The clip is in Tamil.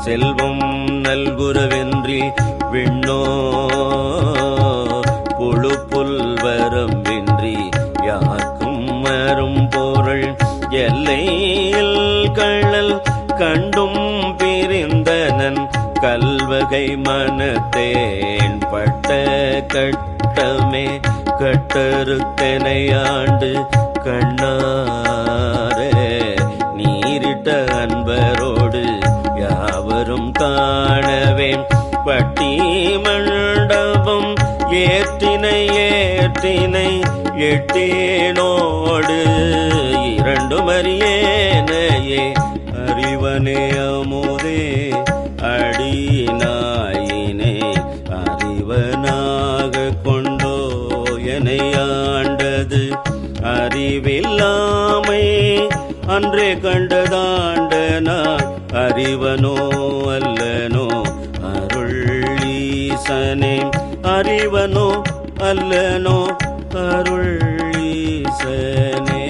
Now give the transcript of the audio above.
செல்வம் நல்குரவென்றி விண்ணோ புழு புல்வரம்பின்றி யாக்கும் வரும் பொருள் எல்லையில் கள்ளல் கண்டும் பிரிந்தனன் கல்வகை மனத்தேன் பட்ட கட்டமே கட்டறுத்தனையாண்டு கண்ணாரே நீரிட்ட அன்பரோடு யாவரும் காணவேன் பட்டி மண்டபம் ஏற்றினை எட்டேனோடு இரண்டும் அறியேனையே அறிவனே அமுதே அடிநாயினே அறிவனாக கொண்டோ என்னை ஆண்டது அறிவில்லாமை அன்றே கண்டதாண்டனார் அறிவனோ அல்லனோ அருள் ஈசனே அறிவனோ அல்லனோ அருள் ஈசனே.